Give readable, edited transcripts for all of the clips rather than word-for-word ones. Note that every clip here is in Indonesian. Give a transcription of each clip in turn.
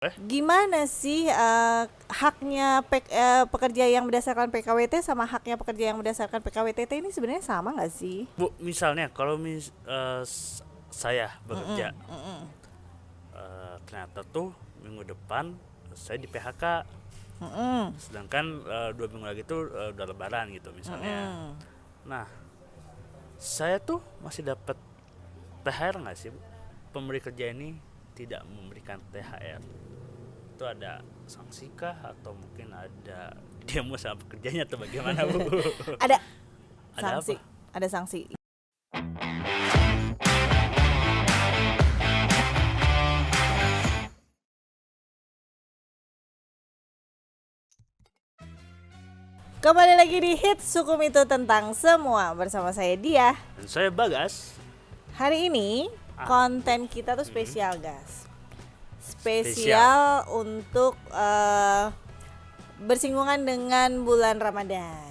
Gimana sih pekerja yang berdasarkan PKWT sama haknya pekerja yang berdasarkan PKWTT ini sebenarnya sama nggak sih? Bu, misalnya kalau saya bekerja, ternyata tuh minggu depan saya di PHK, sedangkan 2 minggu lagi tuh udah lebaran gitu misalnya. Nah, saya tuh masih dapat THR nggak sih, Bu? Pemberi kerja ini tidak memberikan THR. Itu ada sanksi kah atau mungkin ada demo sama pekerjanya atau bagaimana, Bu? Ada Ada sanksi, apa? ada sanksi. Kembali lagi di Hits Hukum Itu Tentang Semua bersama saya Dia. Dan saya Bagas. Hari ini konten kita tuh spesial, guys. Spesial untuk bersinggungan dengan bulan Ramadan.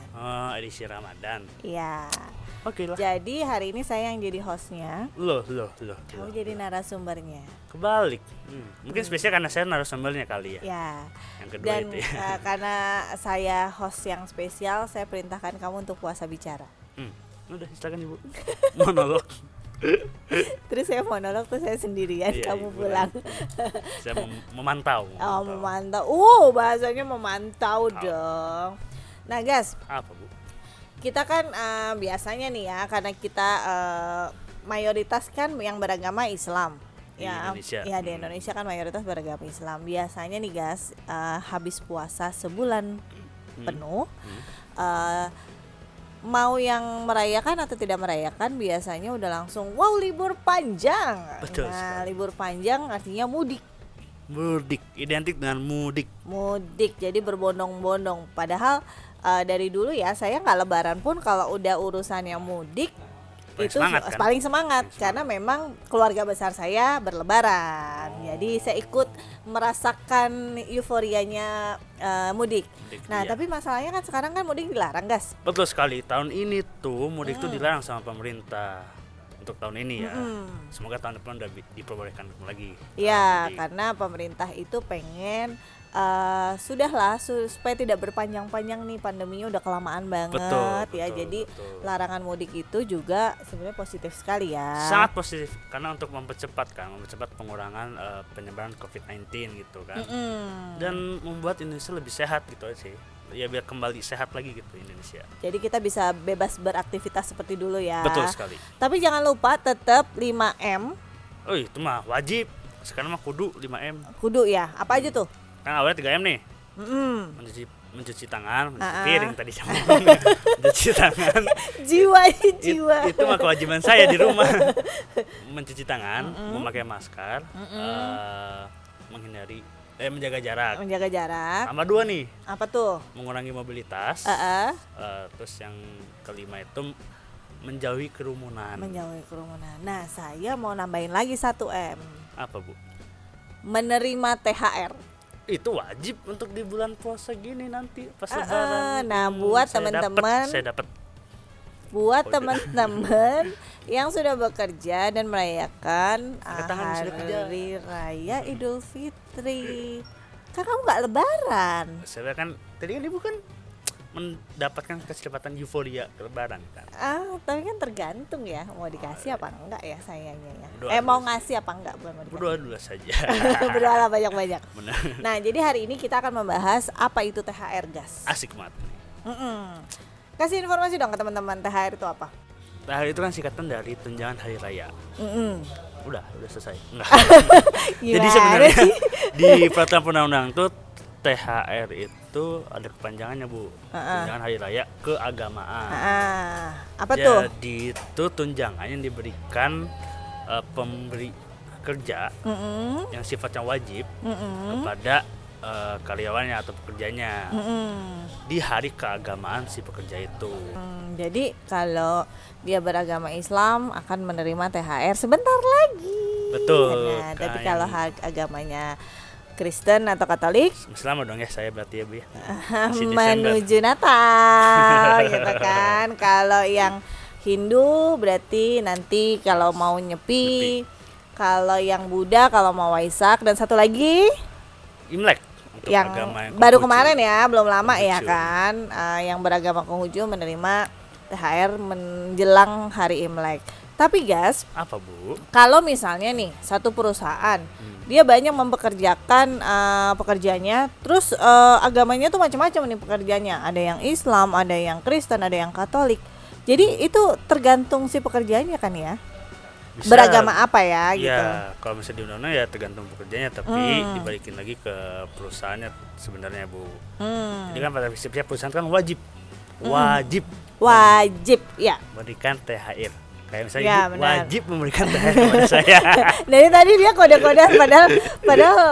Edisi Ramadan. Ya. Oke lah. Jadi hari ini saya yang jadi hostnya, Loh. kamu jadi narasumbernya. Kebalik. Mungkin spesial karena saya narasumbernya kali ya. Ya. Yang kedua Dan itu ya. karena saya host yang spesial, saya perintahkan kamu untuk puasa bicara. Udah, silakan Ibu. Monolog. Terus saya monolog, terus saya sendirian, Iya, kamu Ibu. pulang. Saya memantau. Oh, memantau. Bahasanya memantau dong. Nah, guys, Apa, Bu? kita kan biasanya nih ya, karena kita mayoritas kan yang beragama Islam. Di Indonesia. Ya di Indonesia kan mayoritas beragama Islam. Biasanya nih guys, habis puasa sebulan penuh, mau yang merayakan atau tidak merayakan, biasanya udah langsung wow libur panjang. Betul Nah, sekali. libur panjang artinya mudik. Mudik, identik dengan mudik. Mudik, jadi berbondong-bondong. Padahal dari dulu ya saya nggak lebaran pun kalau udah urusannya mudik Paling itu semangat, kan? paling semangat karena memang keluarga besar saya berlebaran. Jadi saya ikut merasakan euforianya mudik. Mudik, Nah, iya. tapi masalahnya kan sekarang kan mudik dilarang, guys. Betul sekali. Tahun ini tuh mudik tuh dilarang sama pemerintah. Untuk tahun ini ya. Semoga tahun depan udah diperbolehkan lagi. Ya, Mudik. karena pemerintah itu pengen supaya tidak berpanjang-panjang nih, pandeminya udah kelamaan banget. Betul, Jadi betul. larangan mudik itu juga sebenarnya positif sekali ya. Sangat positif karena untuk mempercepat pengurangan penyebaran COVID-19 gitu kan. Dan membuat Indonesia lebih sehat gitu aja sih. Ya biar kembali sehat lagi gitu Indonesia. Jadi kita bisa bebas beraktivitas seperti dulu ya. Betul sekali. Tapi jangan lupa tetap 5M. Oh, itu mah wajib. Sekarang mah kudu 5M. Kudu ya. Apa aja tuh? Kan awalnya 3M nih. Mencuci tangan, mencuci piring tadi sama. Mencuci tangan. Jiwa. Itu mah kewajiban saya di rumah. Mencuci tangan, memakai masker, menjaga jarak. Menjaga jarak. Tambah 2 nih, Apa tuh? mengurangi mobilitas. Terus yang kelima itu menjauhi kerumunan. Menjauhi kerumunan. Nah, saya mau nambahin lagi 1M. Apa, Bu? Menerima THR. Itu wajib untuk di bulan puasa gini nanti pas lebaran. Nah, buat teman-teman, saya dapat teman-teman yang sudah bekerja dan merayakan Angkat tangan, sudah kerja. Hari Raya Idul Fitri. Kan kamu nggak lebaran? saya kan tadi kan Ibu kan mendapatkan kecepatan euforia lebaran kan. Tapi kan tergantung ya, mau dikasih apa enggak ya sayangnya ya. Berdoa Mau dulu ngasih apa enggak, bukan mau dikasih. Berdoa dulu saja. Berdoa banyak-banyak. Benar. Nah, jadi hari ini kita akan membahas apa itu THR, gas. Asik banget nih. Kasih informasi dong ke teman-teman, THR itu apa? THR itu kan singkatan dari tunjangan hari raya. Udah selesai. Enggak. Jadi Gimana sebenarnya sih? di peraturan perundang-undangan tuh THR itu ada kepanjangannya, Bu. Tunjangan hari raya keagamaan. Apa tuh? Jadi itu tunjangan yang diberikan pemberi kerja yang sifatnya wajib kepada karyawannya atau pekerjanya di hari keagamaan si pekerja itu. Jadi kalau dia beragama Islam akan menerima THR sebentar lagi. Betul. Nah, tapi kalau agamanya Kristen atau Katolik, Selama dong ya saya berarti ya, Bu ya. Masih Desember. menuju Natal gitu kan. Kalau yang Hindu berarti nanti kalau mau nyepi. Kalau yang Buddha kalau mau Waisak, dan satu lagi Imlek untuk yang agama yang baru Konghucu. kemarin ya, belum lama ya Konghucu. kan, yang beragama Konghucu menerima THR menjelang hari Imlek. Tapi guys, Apa Bu? kalau misalnya nih satu perusahaan dia banyak mempekerjakan pekerjanya, terus agamanya tuh macam-macam nih pekerjanya. Ada yang Islam, ada yang Kristen, ada yang Katolik. Jadi itu tergantung si pekerjaannya kan ya. Bisa, Beragama apa ya gitu. Ya, kalau misalnya di undang-undang ya tergantung pekerjaannya, tapi dibalikin lagi ke perusahaannya sebenarnya Bu. Jadi kan pada prinsipnya perusahaan kan wajib Wajib ya. memberikan THR. Kayak misalnya Ya, Ibu benar. wajib memberikan THR kepada saya. Dari tadi dia kode-kode padahal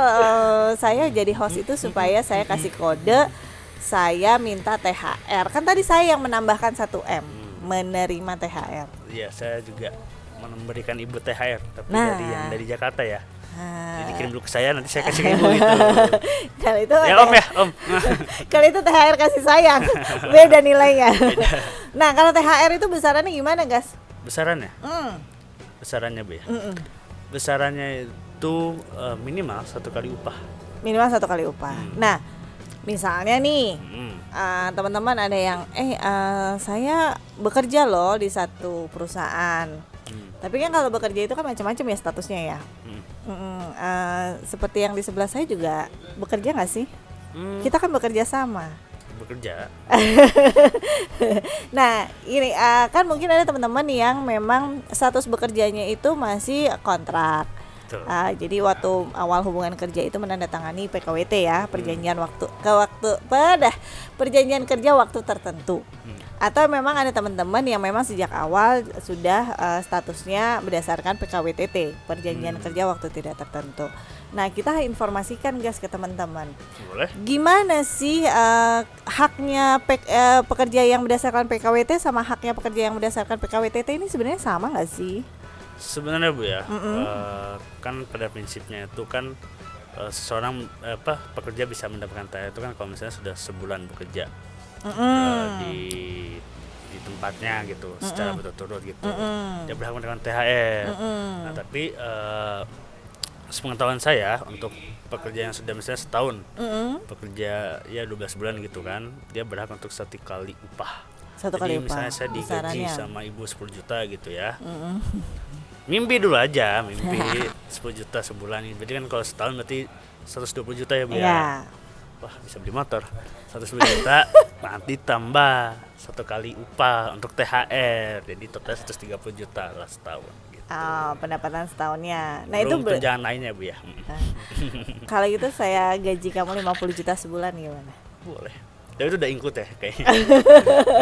saya jadi host itu supaya saya kasih kode, saya minta THR. Kan tadi saya yang menambahkan 1M menerima THR. Iya, saya juga memberikan Ibu THR, tapi Nah. dari Jakarta ya. Nah, Jadi kirim dulu ke saya, nanti saya kasih ke Ibu gitu. kalau itu Ya Om ya, Om. kalau itu THR kasih sayang, beda nilainya. Nah, kalau THR itu besarannya gimana, guys? Besarannya? Hmm. Besarannya Bu ya. Besarannya itu minimal 1 kali upah. Minimal 1 kali upah. Nah, misalnya nih Hmm. teman-teman ada yang saya bekerja loh di satu perusahaan. Tapi kan kalau bekerja itu kan macam-macam ya statusnya ya. Seperti yang di sebelah saya juga bekerja nggak sih? Kita kan bekerja sama. Bekerja. Nah, ini kan mungkin ada teman-teman yang memang status bekerjanya itu masih kontrak. Betul. Jadi waktu awal hubungan kerja itu menandatangani PKWT ya, perjanjian perjanjian kerja waktu tertentu. Atau memang ada teman-teman yang memang sejak awal sudah statusnya berdasarkan PKWTT, perjanjian kerja waktu tidak tertentu. Nah, kita informasikan guys ke teman-teman. Boleh? Gimana sih haknya pekerja yang berdasarkan PKWT sama haknya pekerja yang berdasarkan PKWTT ini sebenarnya sama nggak sih? Sebenarnya Bu ya, kan pada prinsipnya itu kan seseorang pekerja bisa mendapatkan THR itu kan kalau misalnya sudah sebulan bekerja di tempatnya gitu, secara berturut-turut gitu, dia berhak mendapatkan THR. Nah tapi sepengetahuan saya untuk pekerja yang sudah misalnya setahun bekerja ya 12 bulan gitu kan, dia berhak untuk 1 kali upah. 1 Jadi kali upah. misalnya saya digaji Besarannya. sama ibu 10 juta gitu ya. Mimpi dulu aja, mimpi 10 juta sebulan. Berarti kan kalau setahun berarti 120 juta ya Bu ya. Iya. Wah, bisa beli motor. 110 juta nanti tambah 1 kali upah untuk THR. Jadi total 130 juta lah setahun gitu. Pendapatan setahunnya. Nah, Belum itu tunjangan lainnya Bu ya. kalau gitu saya gaji kamu 50 juta sebulan gimana? Boleh. Tapi itu udah include ya kayaknya.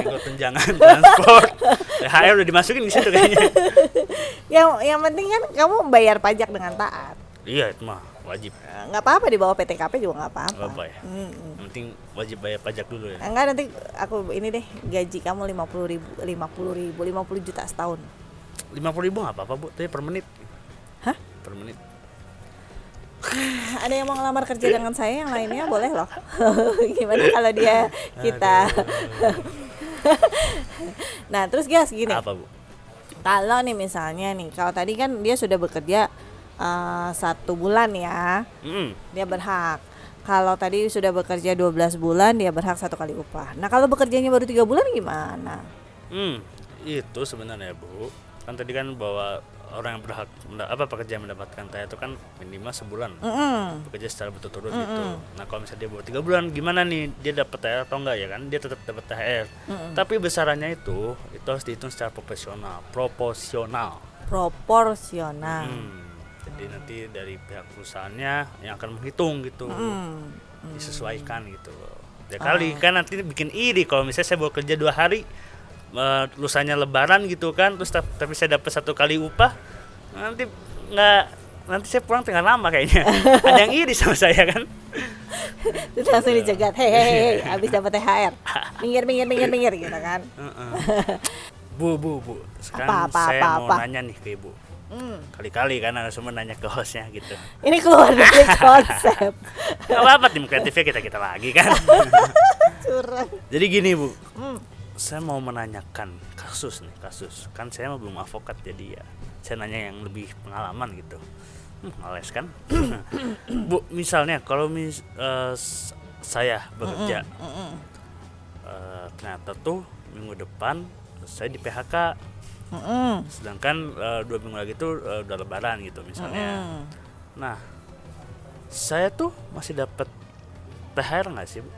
Include tunjangan transport. THR udah dimasukin di situ kayaknya. Yang penting kan kamu bayar pajak dengan taat. Iya, itu mah wajib. Nggak apa-apa di bawah PTKP juga nggak apa-apa. Apa ya? Yang penting wajib bayar pajak dulu ya. Enggak, nanti aku ini deh gaji kamu 50 juta setahun. 50.000 nggak apa-apa Bu, tapi per menit. Hah? Per menit. Ada yang mau ngelamar kerja dengan saya, yang lainnya boleh loh. Gimana kalau dia kita? Nah, terus guys gini. Apa Bu? Kalau nih misalnya nih, kalau tadi kan dia sudah bekerja 1 bulan ya, dia berhak. Kalau tadi sudah bekerja 12 bulan, dia berhak 1 kali upah. Nah, kalau bekerjanya baru 3 bulan gimana? Itu sebenarnya Bu. Kan tadi kan bahwa orang yang berhak pekerja yang mendapatkan THR itu kan minimal sebulan bekerja secara berturut-turut gitu. Nah kalau misalnya dia baru 3 bulan, gimana nih dia dapat THR atau enggak ya kan? Dia tetap dapat THR. Tapi besarannya itu harus dihitung secara proporsional. Jadi nanti dari pihak perusahaannya yang akan menghitung gitu, disesuaikan gitu. Ya kali kan nanti bikin iri kalau misalnya saya baru kerja 2 hari, lusanya lebaran gitu kan, terus tapi saya dapat 1 kali upah, nanti saya pulang tengah lama kayaknya. Ada yang iri sama saya kan. Terus langsung dicegat, hei, habis dapat THR, minggir gitu kan. Bu, sekarang saya mau nanya nih ke Ibu. Kali-kali kan ada semua nanya ke hostnya gitu. Ini keluar dari konsep. Gak apa-apa, tim kreatifnya kita lagi kan. Curang. Jadi gini Bu, saya mau menanyakan kasus. Kan saya belum advokat, jadi ya saya nanya yang lebih pengalaman gitu. Males kan. Bu, misalnya kalau saya bekerja, ternyata tuh minggu depan saya di PHK, sedangkan 2 minggu lagi tuh udah lebaran gitu misalnya. Nah, saya tuh masih dapat THR nggak sih, Bu?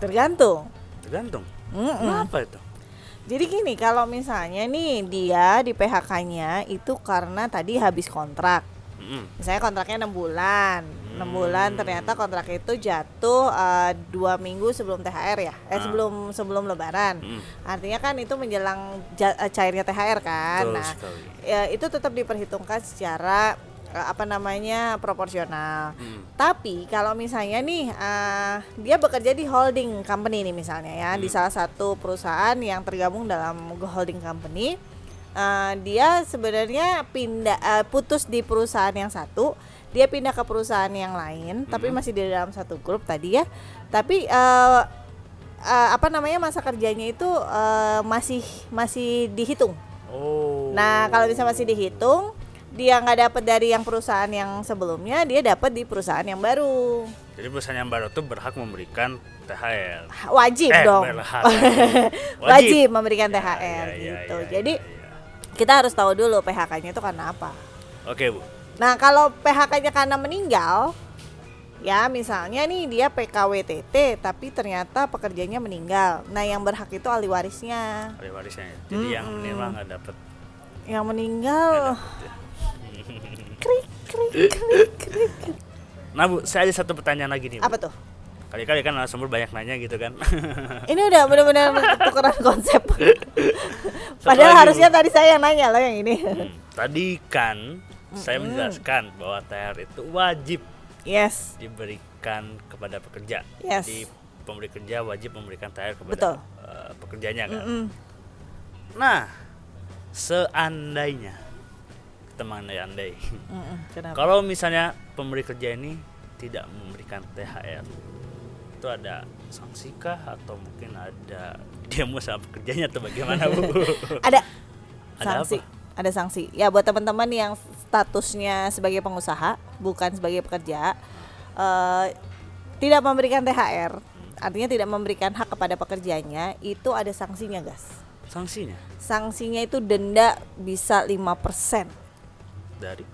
Tergantung. Tergantung. Kenapa itu? Jadi gini, kalau misalnya nih dia di PHK-nya itu karena tadi habis kontrak. Misalnya kontraknya 6 bulan. 6 bulan ternyata kontrak itu jatuh 2 minggu sebelum THR ya. Sebelum lebaran. Artinya kan itu menjelang cairnya THR kan. Betul Nah, sekali. ya itu tetap diperhitungkan secara proporsional. Tapi kalau misalnya nih dia bekerja di holding company nih misalnya ya, di salah satu perusahaan yang tergabung dalam holding company, dia sebenarnya putus di perusahaan yang satu, dia pindah ke perusahaan yang lain, tapi masih di dalam satu grup tadi ya. Tapi masa kerjanya itu masih dihitung. Nah, kalau bisa masih dihitung, dia nggak dapat dari yang perusahaan yang sebelumnya, dia dapat di perusahaan yang baru. Jadi perusahaan yang baru tuh berhak memberikan THR. Wajib dong. Wajib memberikan THR gitu. Jadi kita harus tahu dulu PHK-nya itu karena apa. Oke, Bu. Nah, kalau PHK-nya karena meninggal, ya misalnya nih dia PKWTT tapi ternyata pekerjanya meninggal. Nah, yang berhak itu ahli warisnya. Ahli warisnya. Jadi yang meninggal nggak dapat. Yang meninggal. Krik. Nah, Bu, saya ada satu pertanyaan lagi nih, Bu. Apa tuh? Kali-kali kan narasumber banyak nanya gitu kan. Ini udah benar-benar tukeran konsep. Padahal harusnya tadi saya yang nanya loh yang ini. Tadi kan saya menjelaskan bahwa THR itu wajib diberikan kepada pekerja. Jadi pemberi kerja wajib memberikan THR kepada pekerjanya kan. Nah, seandainya kita andai, kalau misalnya pemberi kerja ini tidak memberikan THR, itu ada sanksi kah atau mungkin ada demo sama pekerjanya atau bagaimana, Bu? Ada sanksi. Apa? Ada sanksi. Ya, buat teman-teman yang statusnya sebagai pengusaha bukan sebagai pekerja, tidak memberikan THR, artinya tidak memberikan hak kepada pekerjanya, itu ada sanksinya, guys. Sanksinya? Sanksinya itu denda bisa 5%. Dari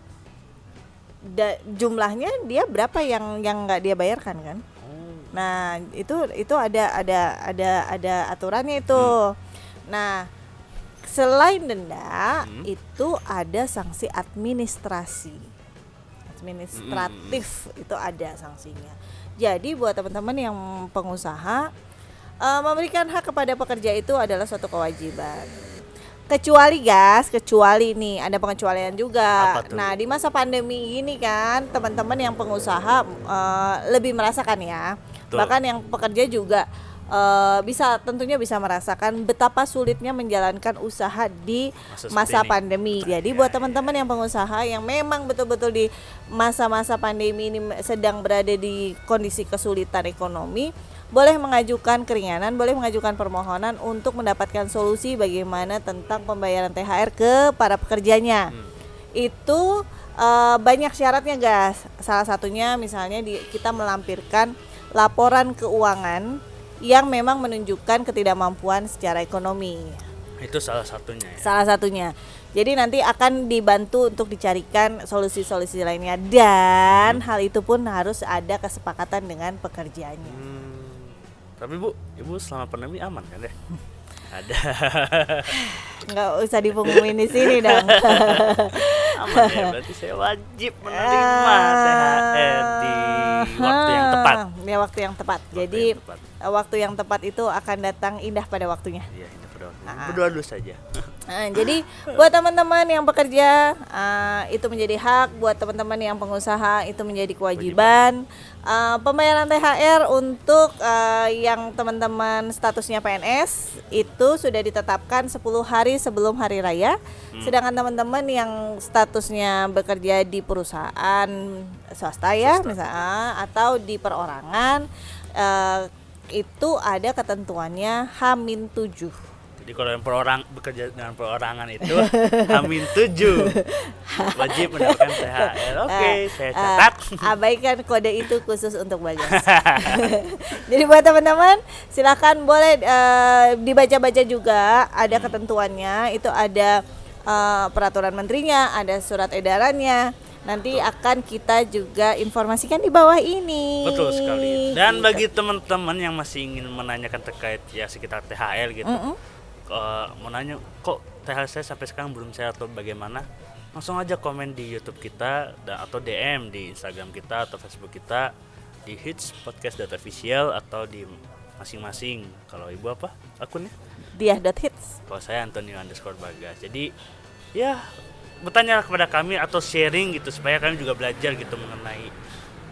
jumlahnya dia berapa yang nggak dia bayarkan kan? Nah, itu ada aturannya itu. Nah, selain denda itu ada sanksi administratif itu ada sanksinya. Jadi buat teman-teman yang pengusaha, memberikan hak kepada pekerja itu adalah suatu kewajiban. Kecuali nih ada pengecualian juga. Nah, di masa pandemi ini kan teman-teman yang pengusaha lebih merasakan ya. Betul. Bahkan yang pekerja juga tentunya bisa merasakan betapa sulitnya menjalankan usaha di masa pandemi. Jadi buat teman-teman yang pengusaha yang memang betul-betul di masa-masa pandemi ini sedang berada di kondisi kesulitan ekonomi, boleh mengajukan keringanan, boleh mengajukan permohonan untuk mendapatkan solusi bagaimana tentang pembayaran THR ke para pekerjanya. Itu banyak syaratnya, guys. Salah satunya misalnya kita melampirkan laporan keuangan yang memang menunjukkan ketidakmampuan secara ekonomi. Itu salah satunya ya? Salah satunya. Jadi nanti akan dibantu untuk dicarikan solusi-solusi lainnya, dan hal itu pun harus ada kesepakatan dengan pekerjanya. Tapi Bu, Ibu selama pandemi aman kan deh? Ada. Nggak usah dipungungin di sini dong. Aman ya, berarti saya wajib menerima THR di waktu yang tepat. Ya, waktu yang tepat. Jadi waktu yang tepat itu akan datang indah pada waktunya. Iya, indah pada waktunya. Berdoa dulu saja. Jadi buat teman-teman yang bekerja, itu menjadi hak. Buat teman-teman yang pengusaha, itu menjadi kewajiban. Pembayaran THR untuk yang teman-teman statusnya PNS itu sudah ditetapkan 10 hari sebelum hari raya. Sedangkan teman-teman yang statusnya bekerja di perusahaan swasta ya misalnya, atau di perorangan, itu ada ketentuannya H-7. Jadi Jadi kalau yang bekerja dengan perorangan itu H-7 wajib mendapatkan THR. Oke, saya catat. Abaikan kode itu khusus untuk Bagas. Jadi buat teman-teman silakan boleh dibaca-baca juga, ada ketentuannya, itu ada peraturan menterinya, ada surat edarannya. Nanti akan kita juga informasikan di bawah ini. Betul sekali. Dan bagi teman-teman yang masih ingin menanyakan terkait ya sekitar THR gitu, mau nanya kok THR saya sampai sekarang belum saya atau bagaimana, langsung aja komen di YouTube kita atau DM di Instagram kita atau Facebook kita di hitspodcast.official atau di masing-masing. Kalau ibu apa akunnya? Diah.hits. Kalau saya Antonio_Bagas. Jadi ya bertanya kepada kami atau sharing gitu supaya kami juga belajar gitu mengenai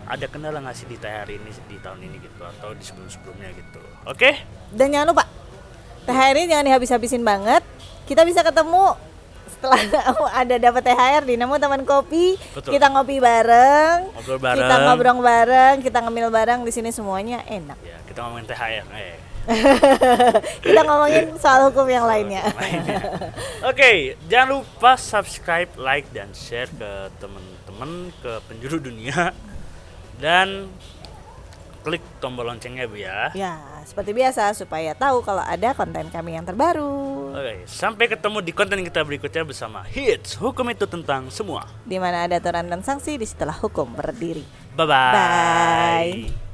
ada kendala nggak sih di THR ini di tahun ini gitu atau di sebelum-sebelumnya gitu. Oke? Dan jangan lupa THR ini jangan dihabis-habisin banget. Kita bisa ketemu setelah ada dapat THR di Nemu Teman Kopi. Betul. Kita ngopi bareng, Ngobrol bareng. kita ngobrol bareng, kita ngemil bareng, di sini semuanya enak. Ya, kita ngomongin THR. Kita ngomongin soal hukum yang lainnya. Oke, jangan lupa subscribe, like dan share ke teman-teman, ke penjuru dunia. Dan klik tombol loncengnya Bu ya. Ya, seperti biasa supaya tahu kalau ada konten kami yang terbaru. Oke, sampai ketemu di konten kita berikutnya bersama Hits. Hukum itu tentang semua. Di mana ada aturan dan sanksi, disitulah hukum berdiri. Bye-bye. Bye.